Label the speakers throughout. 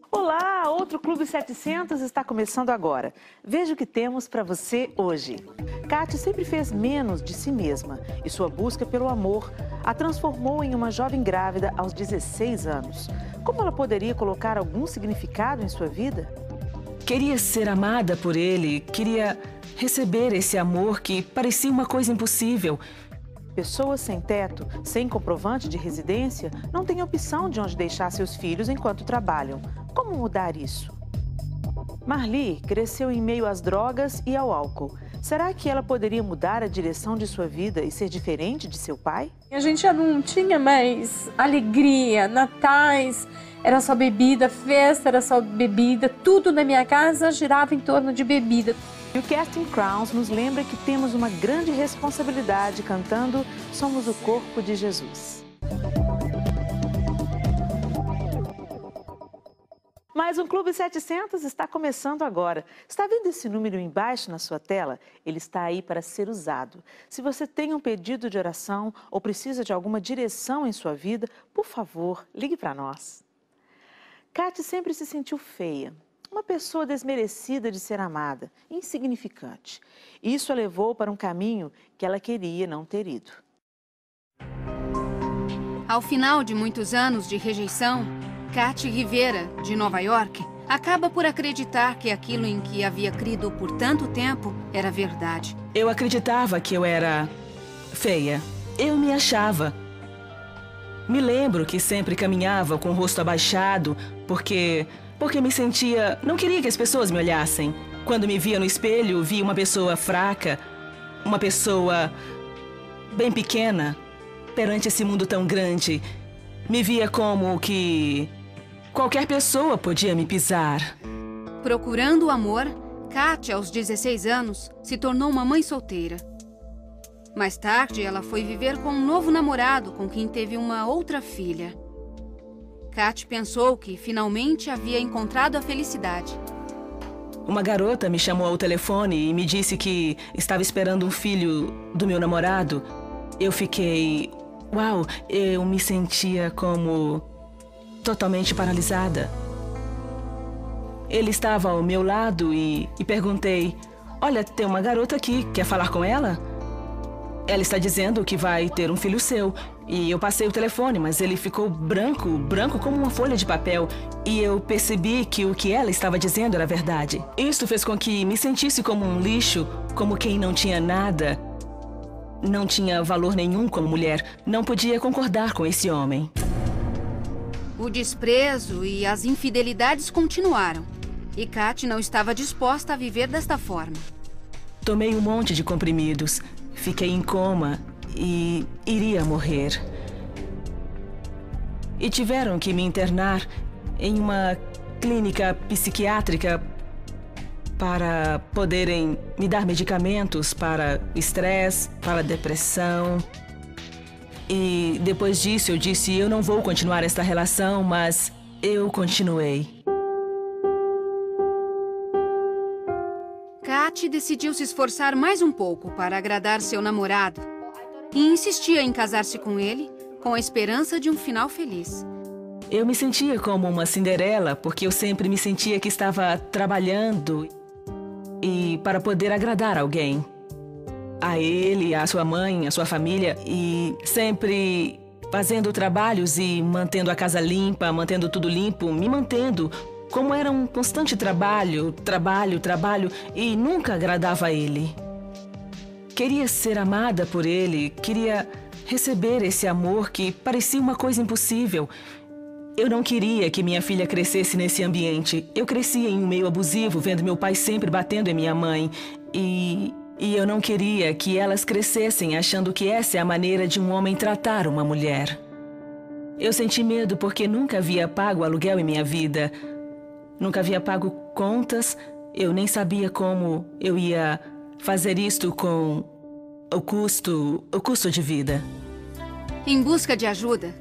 Speaker 1: Olá, outro Clube 700 está começando agora. Veja o que temos para você hoje. Kate sempre fez menos de si mesma e sua busca pelo amor a transformou em uma jovem grávida aos 16 anos. Como ela poderia colocar algum significado em sua vida?
Speaker 2: Queria ser amada por ele, queria receber esse amor que parecia uma coisa impossível.
Speaker 1: Pessoas sem teto, sem comprovante de residência, não têm opção de onde deixar seus filhos enquanto trabalham. Como mudar isso? Marli cresceu em meio às drogas e ao álcool. Será que ela poderia mudar a direção de sua vida e ser diferente de seu pai?
Speaker 3: A gente já não tinha mais alegria, natais, era só bebida, festa era só bebida, tudo na minha casa girava em torno de bebida.
Speaker 1: E o Casting Crowns nos lembra que temos uma grande responsabilidade cantando Somos o Corpo de Jesus. Mais um Clube 700 está começando agora. Está vendo esse número embaixo na sua tela? Ele está aí para ser usado. Se você tem um pedido de oração ou precisa de alguma direção em sua vida, por favor, ligue para nós. Kate sempre se sentiu feia, uma pessoa desmerecida de ser amada, insignificante. Isso a levou para um caminho que ela queria não ter ido.
Speaker 4: Ao final de muitos anos de rejeição, Kate Rivera, de Nova York, acaba por acreditar que aquilo em que havia crido por tanto tempo era verdade.
Speaker 2: Eu acreditava que eu era feia. Eu me achava. Me lembro que sempre caminhava com o rosto abaixado, porque me sentia... Não queria que as pessoas me olhassem. Quando me via no espelho, via uma pessoa fraca, uma pessoa bem pequena, perante esse mundo tão grande. Me via como que qualquer pessoa podia me pisar.
Speaker 4: Procurando o amor, Kate, aos 16 anos, se tornou uma mãe solteira. Mais tarde, ela foi viver com um novo namorado com quem teve uma outra filha. Kate pensou que finalmente havia encontrado a felicidade.
Speaker 2: Uma garota me chamou ao telefone e me disse que estava esperando um filho do meu namorado. Eu fiquei... Uau, eu me sentia como totalmente paralisada. Ele estava ao meu lado e perguntei, olha, tem uma garota aqui, quer falar com ela? Ela está dizendo que vai ter um filho seu. E eu passei o telefone, mas ele ficou branco como uma folha de papel. E eu percebi que o que ela estava dizendo era verdade. Isso fez com que me sentisse como um lixo, como quem não tinha nada. Não tinha valor nenhum como mulher. Não podia concordar com esse homem.
Speaker 4: O desprezo e as infidelidades continuaram. E Kate não estava disposta a viver desta forma.
Speaker 2: Tomei um monte de comprimidos. Fiquei em coma e iria morrer. E tiveram que me internar em uma clínica psiquiátrica para poderem me dar medicamentos para estresse, para depressão. E depois disso eu disse, eu não vou continuar esta relação, mas eu continuei.
Speaker 4: Kate decidiu se esforçar mais um pouco para agradar seu namorado e insistia em casar-se com ele com a esperança de um final feliz.
Speaker 2: Eu me sentia como uma Cinderela porque eu sempre me sentia que estava trabalhando e para poder agradar alguém. A ele, a sua mãe, a sua família e sempre fazendo trabalhos e mantendo a casa limpa, mantendo tudo limpo, me mantendo. Como era um constante trabalho e nunca agradava a ele. Queria ser amada por ele, queria receber esse amor que parecia uma coisa impossível. Eu não queria que minha filha crescesse nesse ambiente. Eu crescia em um meio abusivo, vendo meu pai sempre batendo em minha mãe. E eu não queria que elas crescessem achando que essa é a maneira de um homem tratar uma mulher. Eu senti medo porque nunca havia pago aluguel em minha vida. Nunca havia pago contas, eu nem sabia como eu ia fazer isto com o custo de vida.
Speaker 4: Em busca de ajuda,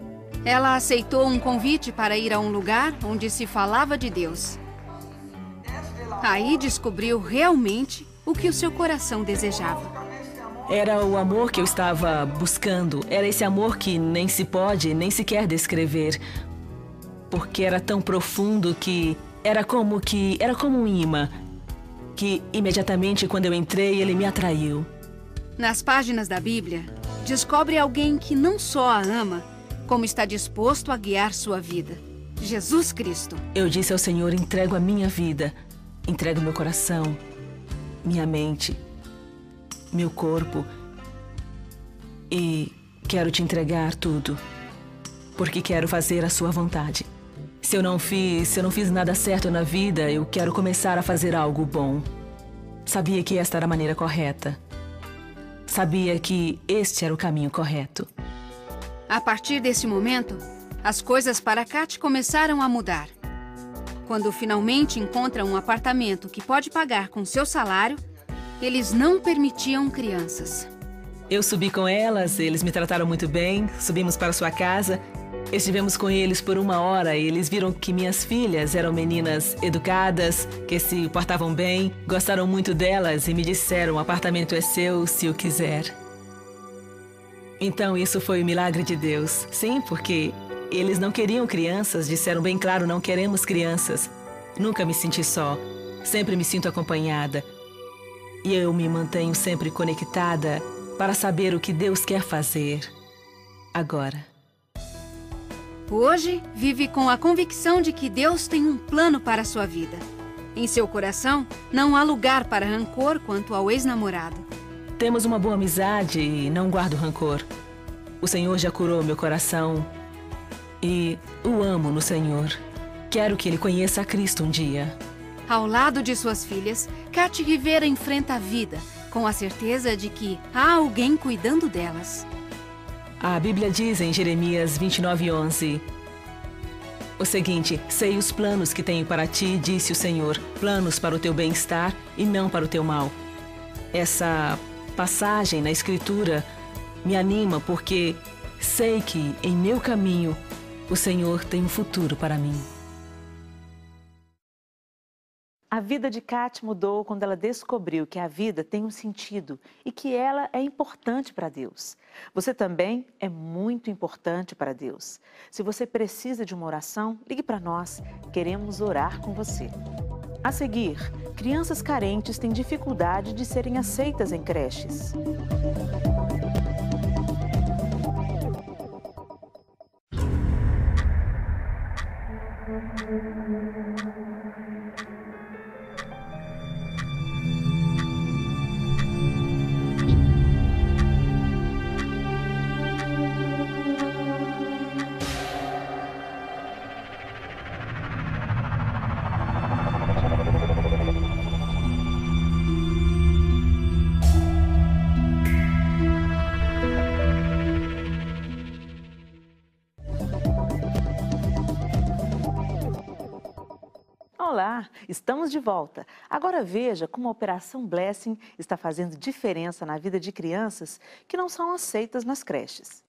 Speaker 4: ela aceitou um convite para ir a um lugar onde se falava de Deus. Aí descobriu realmente o que o seu coração desejava.
Speaker 2: Era o amor que eu estava buscando. Era esse amor que nem se pode, nem se quer descrever. Porque era tão profundo que era como um imã. Que imediatamente quando eu entrei, ele me atraiu.
Speaker 4: Nas páginas da Bíblia, descobre alguém que não só a ama, como está disposto a guiar sua vida. Jesus Cristo.
Speaker 2: Eu disse ao Senhor, entrego a minha vida, entrego meu coração, minha mente, meu corpo e quero te entregar tudo, porque quero fazer a sua vontade. Se eu não fiz nada certo na vida, eu quero começar a fazer algo bom. Sabia que esta era a maneira correta. Sabia que este era o caminho correto.
Speaker 4: A partir desse momento, as coisas para Kat começaram a mudar. Quando finalmente encontra um apartamento que pode pagar com seu salário, eles não permitiam crianças.
Speaker 2: Eu subi com elas, eles me trataram muito bem, subimos para sua casa. Estivemos com eles por 1 hora e eles viram que minhas filhas eram meninas educadas, que se portavam bem, gostaram muito delas e me disseram, o apartamento é seu se o quiser. Então isso foi o milagre de Deus. Sim, porque eles não queriam crianças, disseram bem claro, não queremos crianças. Nunca me senti só, sempre me sinto acompanhada. E eu me mantenho sempre conectada para saber o que Deus quer fazer agora.
Speaker 4: Hoje, vive com a convicção de que Deus tem um plano para a sua vida. Em seu coração, não há lugar para rancor quanto ao ex-namorado.
Speaker 2: Temos uma boa amizade e não guardo rancor. O Senhor já curou meu coração e o amo no Senhor. Quero que ele conheça a Cristo um dia.
Speaker 4: Ao lado de suas filhas, Kat Rivera enfrenta a vida, com a certeza de que há alguém cuidando delas.
Speaker 2: A Bíblia diz em Jeremias 29:11 o seguinte: sei os planos que tenho para ti, disse o Senhor, planos para o teu bem-estar e não para o teu mal. Essa passagem na Escritura me anima porque sei que em meu caminho o Senhor tem um futuro para mim.
Speaker 1: A vida de Kat mudou quando ela descobriu que a vida tem um sentido e que ela é importante para Deus. Você também é muito importante para Deus. Se você precisa de uma oração, ligue para nós. Queremos orar com você. A seguir, crianças carentes têm dificuldade de serem aceitas em creches. Olá, estamos de volta. Agora veja como a Operação Blessing está fazendo diferença na vida de crianças que não são aceitas nas creches.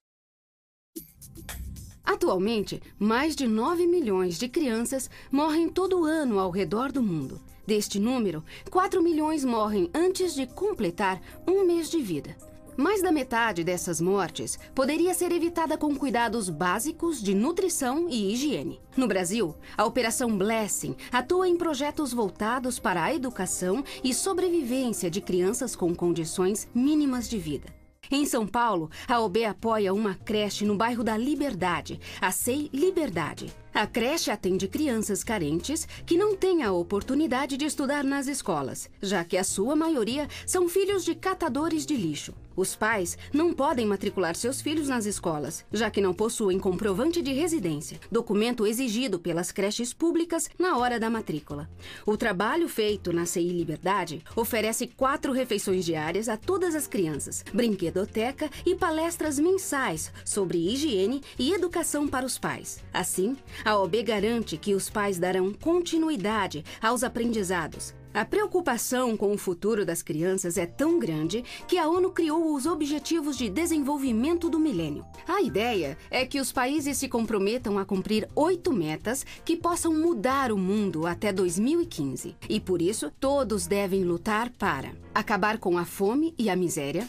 Speaker 5: Atualmente, mais de 9 milhões de crianças morrem todo ano ao redor do mundo. Deste número, 4 milhões morrem antes de completar 1 mês de vida. Mais da metade dessas mortes poderia ser evitada com cuidados básicos de nutrição e higiene. No Brasil, a Operação Blessing atua em projetos voltados para a educação e sobrevivência de crianças com condições mínimas de vida. Em São Paulo, a OB apoia uma creche no bairro da Liberdade, a SEI Liberdade. A creche atende crianças carentes que não têm a oportunidade de estudar nas escolas, já que a sua maioria são filhos de catadores de lixo. Os pais não podem matricular seus filhos nas escolas, já que não possuem comprovante de residência, documento exigido pelas creches públicas na hora da matrícula. O trabalho feito na CI Liberdade oferece 4 refeições diárias a todas as crianças, brinquedoteca e palestras mensais sobre higiene e educação para os pais. Assim, a OB garante que os pais darão continuidade aos aprendizados, A preocupação com o futuro das crianças é tão grande que a ONU criou os Objetivos de Desenvolvimento do Milênio. A ideia é que os países se comprometam a cumprir 8 metas que possam mudar o mundo até 2015. E por isso, todos devem lutar para acabar com a fome e a miséria,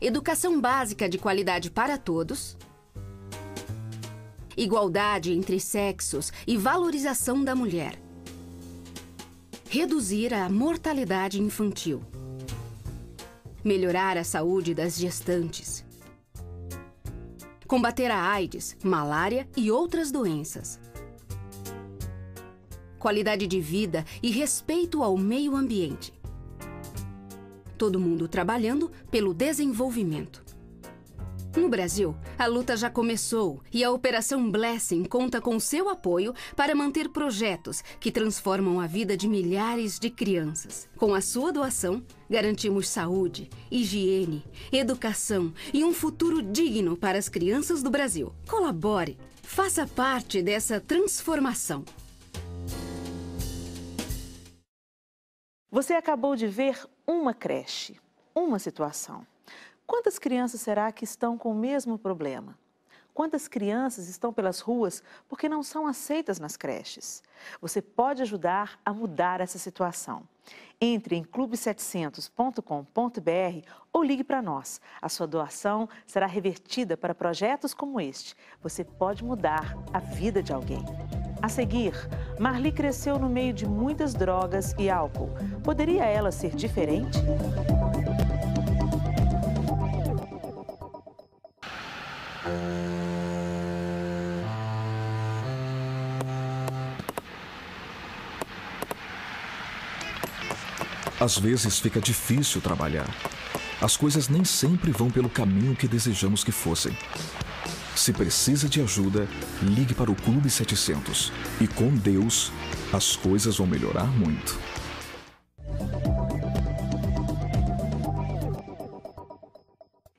Speaker 5: educação básica de qualidade para todos, igualdade entre sexos e valorização da mulher, reduzir a mortalidade infantil, melhorar a saúde das gestantes, combater a AIDS, malária e outras doenças, qualidade de vida e respeito ao meio ambiente. Todo mundo trabalhando pelo desenvolvimento. No Brasil, a luta já começou e a Operação Blessing conta com seu apoio para manter projetos que transformam a vida de milhares de crianças. Com a sua doação, garantimos saúde, higiene, educação e um futuro digno para as crianças do Brasil. Colabore, faça parte dessa transformação.
Speaker 1: Você acabou de ver uma creche, uma situação. Quantas crianças será que estão com o mesmo problema? Quantas crianças estão pelas ruas porque não são aceitas nas creches? Você pode ajudar a mudar essa situação. Entre em clube700.com.br ou ligue para nós. A sua doação será revertida para projetos como este. Você pode mudar a vida de alguém. A seguir, Marli cresceu no meio de muitas drogas e álcool. Poderia ela ser diferente?
Speaker 6: Às vezes fica difícil trabalhar. As coisas nem sempre vão pelo caminho que desejamos que fossem. Se precisa de ajuda, ligue para o Clube 700. E com Deus, as coisas vão melhorar muito.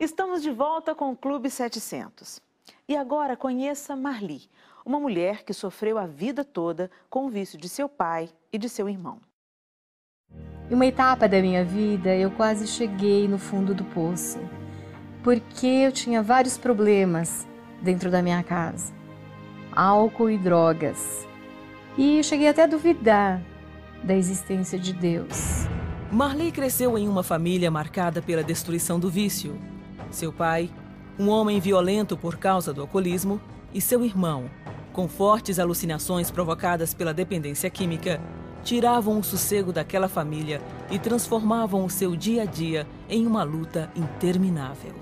Speaker 1: Estamos de volta com o Clube 700. E agora conheça Marli, uma mulher que sofreu a vida toda com o vício de seu pai e de seu irmão.
Speaker 3: Em uma etapa da minha vida, eu quase cheguei no fundo do poço, porque eu tinha vários problemas dentro da minha casa, álcool e drogas, e eu cheguei até a duvidar da existência de Deus.
Speaker 2: Marli cresceu em uma família marcada pela destruição do vício. Seu pai, um homem violento por causa do alcoolismo, e seu irmão, com fortes alucinações provocadas pela dependência química, tiravam o sossego daquela família e transformavam o seu dia a dia em uma luta interminável.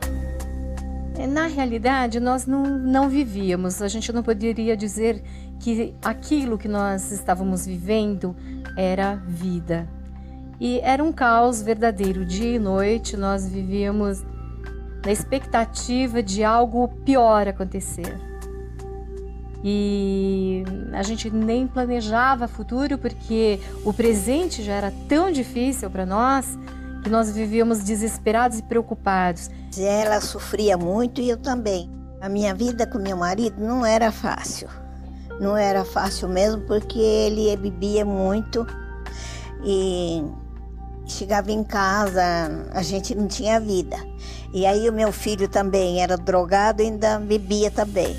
Speaker 3: Na realidade, nós não vivíamos, a gente não poderia dizer que aquilo que nós estávamos vivendo era vida. E era um caos verdadeiro, dia e noite, nós vivíamos na expectativa de algo pior acontecer. E a gente nem planejava futuro porque o presente já era tão difícil para nós que nós vivíamos desesperados e preocupados.
Speaker 7: Ela sofria muito e eu também. A minha vida com meu marido não era fácil. Não era fácil mesmo porque ele bebia muito e chegava em casa, a gente não tinha vida. E aí o meu filho também era drogado e ainda bebia também.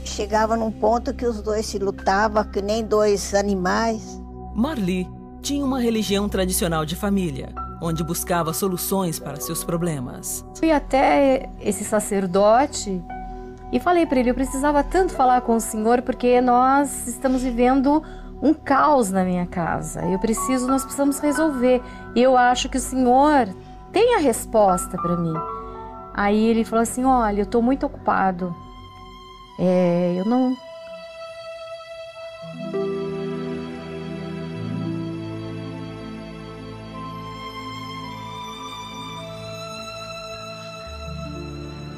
Speaker 7: Chegava num ponto que os dois se lutavam, que nem dois animais.
Speaker 2: Marli tinha uma religião tradicional de família, onde buscava soluções para seus problemas.
Speaker 3: Fui até esse sacerdote e falei para ele, eu precisava tanto falar com o Senhor porque nós estamos vivendo um caos na minha casa. Nós precisamos resolver. E eu acho que o Senhor tem a resposta para mim. Aí ele falou assim, olha, eu estou muito ocupado. Eu não...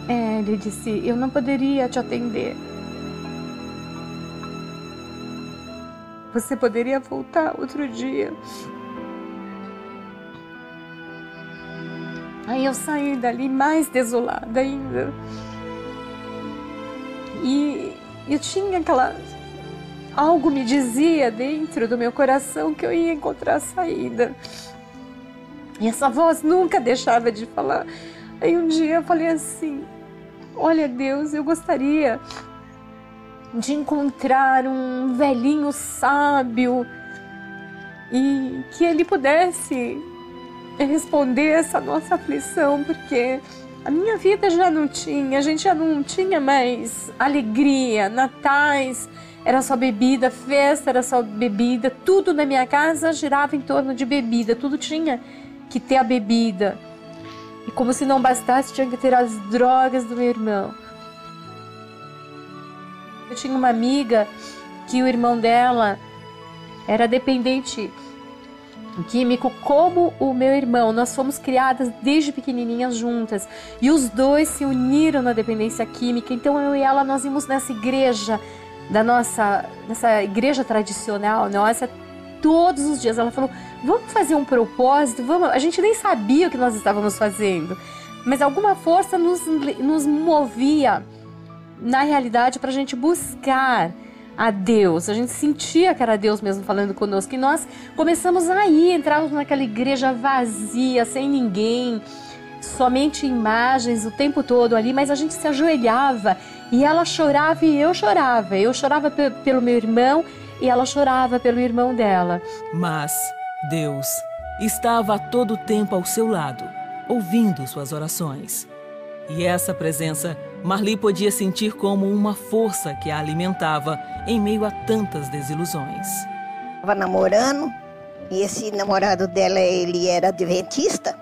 Speaker 3: Ele disse, eu não poderia te atender. Você poderia voltar outro dia. Aí eu saí dali mais desolada ainda. E eu tinha algo me dizia dentro do meu coração que eu ia encontrar a saída. E essa voz nunca deixava de falar. Aí um dia eu falei assim: olha, Deus, eu gostaria de encontrar um velhinho sábio e que ele pudesse responder essa nossa aflição, porque a minha vida a gente já não tinha mais alegria. Natais era só bebida, festa era só bebida, tudo na minha casa girava em torno de bebida, tudo tinha que ter a bebida. E como se não bastasse, tinha que ter as drogas do meu irmão. Eu tinha uma amiga que o irmão dela era dependente químico como o meu irmão. Nós fomos criadas desde pequenininhas juntas e os dois se uniram na dependência química. Então eu e ela, nós íamos nessa igreja, nessa igreja tradicional nossa, todos os dias. Ela falou: vamos fazer um propósito, vamos. A gente nem sabia o que nós estávamos fazendo, mas alguma força nos movia na realidade para a gente buscar a Deus. A gente sentia que era Deus mesmo falando conosco, e nós começamos a ir, entrávamos naquela igreja vazia, sem ninguém, somente imagens o tempo todo ali, mas a gente se ajoelhava e ela chorava e eu chorava. Eu chorava pelo meu irmão e ela chorava pelo irmão dela.
Speaker 2: Mas Deus estava a todo tempo ao seu lado, ouvindo suas orações. E essa presença Marli podia sentir como uma força que a alimentava em meio a tantas desilusões.
Speaker 7: Estava namorando e esse namorado dela, ele era adventista.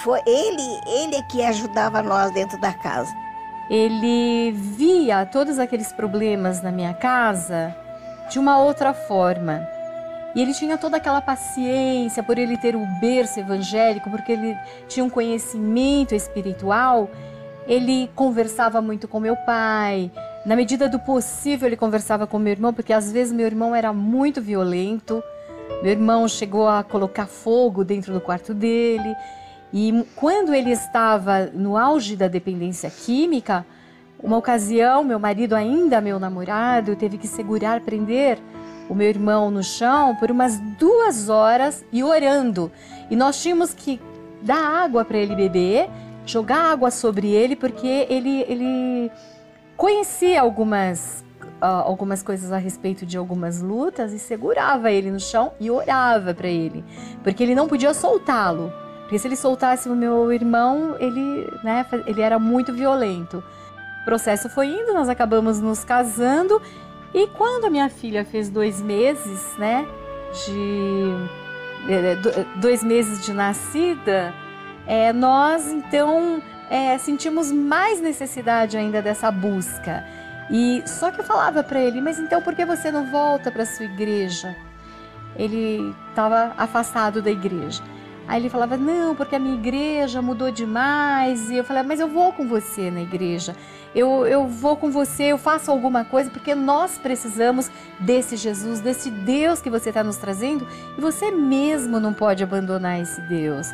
Speaker 7: Foi ele que ajudava nós dentro da casa.
Speaker 3: Ele via todos aqueles problemas na minha casa de uma outra forma. E ele tinha toda aquela paciência por ele ter o berço evangélico, porque ele tinha um conhecimento espiritual. Ele conversava muito com meu pai. Na medida do possível, ele conversava com meu irmão, porque às vezes meu irmão era muito violento. Meu irmão chegou a colocar fogo dentro do quarto dele. E quando ele estava no auge da dependência química, uma ocasião, meu marido, ainda meu namorado, teve que prender o meu irmão no chão por umas 2 horas e orando. E nós tínhamos que dar água para ele beber, jogar água sobre ele, porque ele conhecia algumas coisas a respeito de algumas lutas e segurava ele no chão e orava para ele, porque ele não podia soltá-lo. Porque se ele soltasse o meu irmão, ele era muito violento. O processo foi indo, nós acabamos nos casando. E quando a minha filha fez 2 meses, 2 meses de nascida, nós então sentimos mais necessidade ainda dessa busca. E só que eu falava para ele: mas então por que você não volta para sua igreja? Ele estava afastado da igreja. Aí ele falava: não, porque a minha igreja mudou demais. E eu falei: mas eu vou com você na igreja. Eu vou com você, eu faço alguma coisa, porque nós precisamos desse Jesus, desse Deus que você está nos trazendo, e você mesmo não pode abandonar esse Deus.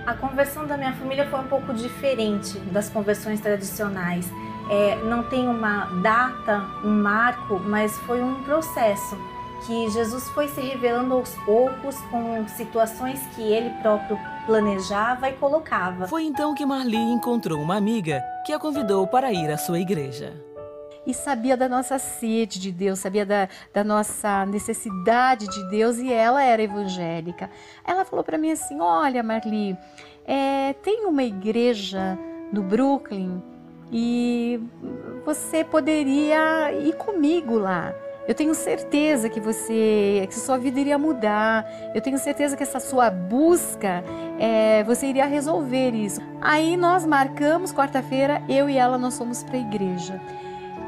Speaker 8: A conversão da minha família foi um pouco diferente das conversões tradicionais. Não tem uma data, um marco, mas foi um processo que Jesus foi se revelando aos poucos, com situações que ele próprio planejava e colocava.
Speaker 2: Foi então que Marli encontrou uma amiga que a convidou para ir à sua igreja.
Speaker 3: E sabia da nossa sede de Deus, sabia da nossa necessidade de Deus, e ela era evangélica. Ela falou para mim assim: olha, Marli, tem uma igreja no Brooklyn e você poderia ir comigo lá. Eu tenho certeza que sua vida iria mudar. Eu tenho certeza que essa sua busca, você iria resolver isso. Aí nós marcamos, quarta-feira, eu e ela, nós fomos para a igreja.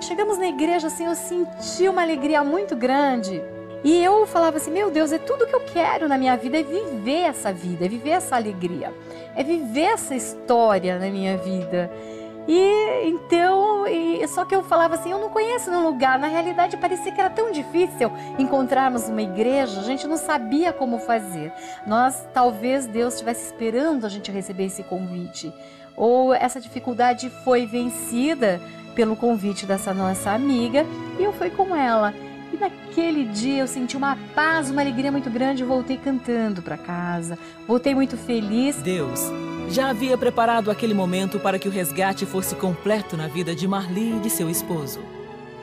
Speaker 3: Chegamos na igreja, assim, eu senti uma alegria muito grande. E eu falava assim: meu Deus, tudo que eu quero na minha vida é viver essa vida, é viver essa alegria, é viver essa história na minha vida. Só que eu falava assim: eu não conheço nenhum lugar. Na realidade, parecia que era tão difícil encontrarmos uma igreja, a gente não sabia como fazer. Talvez Deus estivesse esperando a gente receber esse convite. Ou essa dificuldade foi vencida pelo convite dessa nossa amiga, e eu fui com ela. E naquele dia eu senti uma paz, uma alegria muito grande e voltei cantando para casa. Voltei muito feliz.
Speaker 2: Deus já havia preparado aquele momento para que o resgate fosse completo na vida de Marli e de seu esposo.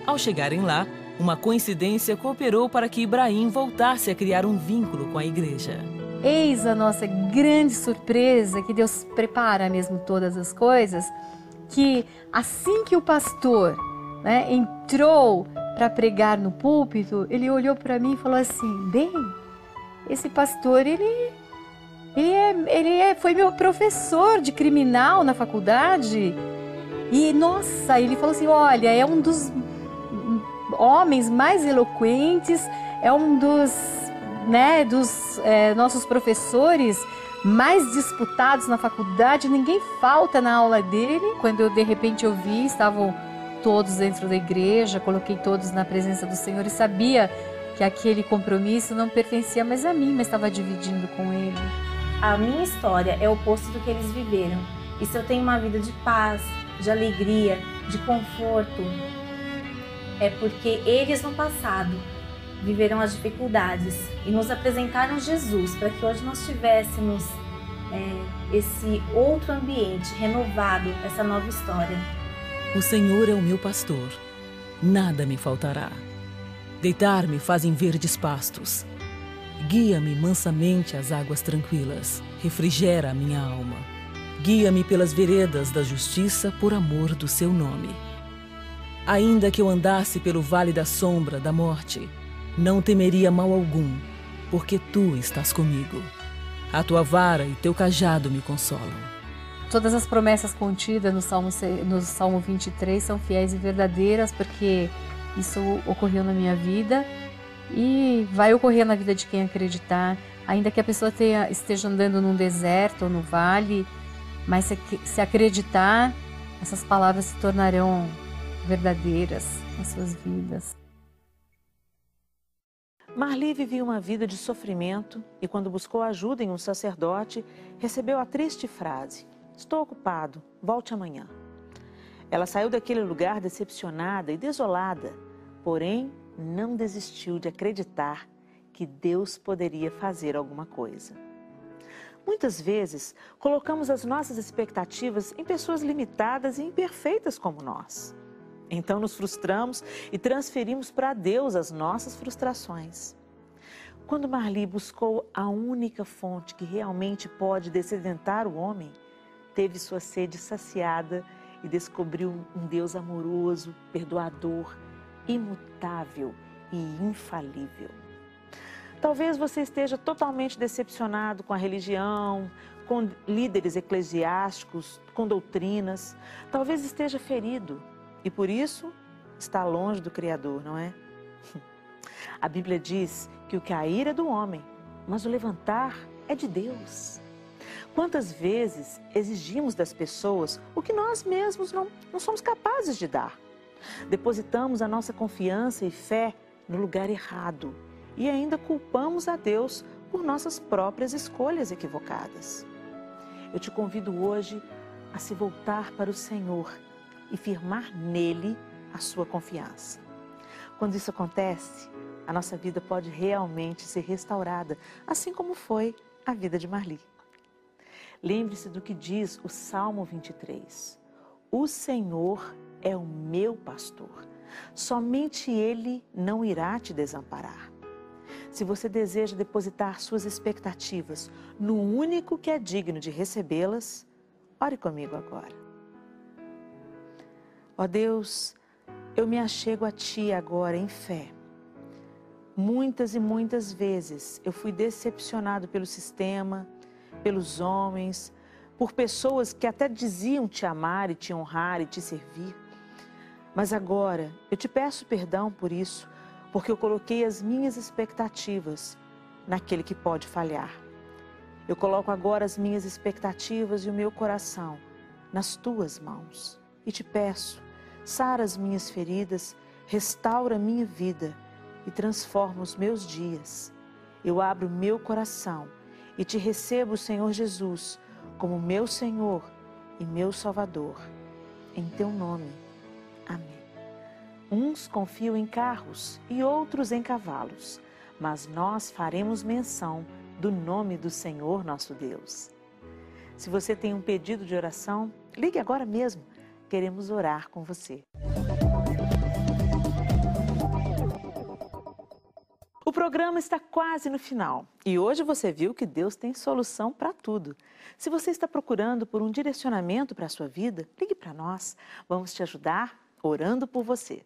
Speaker 2: Ao chegarem lá, uma coincidência cooperou para que Ibrahim voltasse a criar um vínculo com a igreja.
Speaker 3: Eis a nossa grande surpresa, que Deus prepara mesmo todas as coisas, que assim que o pastor, né, entrou para pregar no púlpito, ele olhou para mim e falou assim: bem, esse pastor, foi meu professor de criminal na faculdade. E, nossa, ele falou assim, olha, é um dos homens mais eloquentes, é um dos nossos professores mais disputados na faculdade, ninguém falta na aula dele. Quando eu, de repente, eu vi, estavam todos dentro da igreja, coloquei todos na presença do Senhor e sabia que aquele compromisso não pertencia mais a mim, mas estava dividindo com Ele.
Speaker 8: A minha história é o oposto do que eles viveram. E se eu tenho uma vida de paz, de alegria, de conforto, é porque eles no passado viveram as dificuldades e nos apresentaram Jesus para que hoje nós tivéssemos esse outro ambiente renovado, essa nova história.
Speaker 2: O Senhor é o meu pastor, nada me faltará. Deitar-me fazem verdes pastos. Guia-me mansamente às águas tranquilas, refrigera a minha alma. Guia-me pelas veredas da justiça por amor do seu nome. Ainda que eu andasse pelo vale da sombra da morte, não temeria mal algum, porque tu estás comigo. A tua vara e teu cajado me consolam.
Speaker 3: Todas as promessas contidas no Salmo 23 são fiéis e verdadeiras, porque isso ocorreu na minha vida e vai ocorrer na vida de quem acreditar. Ainda que a pessoa esteja andando num deserto ou no vale, mas se acreditar, essas palavras se tornarão verdadeiras nas suas vidas.
Speaker 1: Marli vivia uma vida de sofrimento e, quando buscou ajuda em um sacerdote, recebeu a triste frase: estou ocupado, volte amanhã. Ela saiu daquele lugar decepcionada e desolada, porém não desistiu de acreditar que Deus poderia fazer alguma coisa. Muitas vezes, colocamos as nossas expectativas em pessoas limitadas e imperfeitas como nós. Então nos frustramos e transferimos para Deus as nossas frustrações. Quando Marli buscou a única fonte que realmente pode dessedentar o homem, teve sua sede saciada e descobriu um Deus amoroso, perdoador, imutável e infalível. Talvez você esteja totalmente decepcionado com a religião, com líderes eclesiásticos, com doutrinas. Talvez esteja ferido e por isso está longe do Criador, não é? A Bíblia diz que o cair é do homem, mas o levantar é de Deus. Quantas vezes exigimos das pessoas o que nós mesmos não somos capazes de dar? Depositamos a nossa confiança e fé no lugar errado e ainda culpamos a Deus por nossas próprias escolhas equivocadas. Eu te convido hoje a se voltar para o Senhor e firmar nele a sua confiança. Quando isso acontece, a nossa vida pode realmente ser restaurada, assim como foi a vida de Marli. Lembre-se do que diz o Salmo 23. O Senhor é o meu pastor, somente Ele não irá te desamparar. Se você deseja depositar suas expectativas no único que é digno de recebê-las, ore comigo agora. Ó Deus, eu me achego a Ti agora em fé. Muitas e muitas vezes eu fui decepcionado pelo sistema, pelos homens, por pessoas que até diziam te amar e te honrar e te servir. Mas agora eu te peço perdão por isso, porque eu coloquei as minhas expectativas naquele que pode falhar. Eu coloco agora as minhas expectativas e o meu coração nas Tuas mãos e te peço, sara as minhas feridas, restaura a minha vida e transforma os meus dias. Eu abro meu coração e te recebo, Senhor Jesus, como meu Senhor e meu Salvador. Em Teu nome. Amém. Uns confiam em carros e outros em cavalos, mas nós faremos menção do nome do Senhor nosso Deus. Se você tem um pedido de oração, ligue agora mesmo. Queremos orar com você. O programa está quase no final e hoje você viu que Deus tem solução para tudo. Se você está procurando por um direcionamento para a sua vida, ligue para nós. Vamos te ajudar orando por você.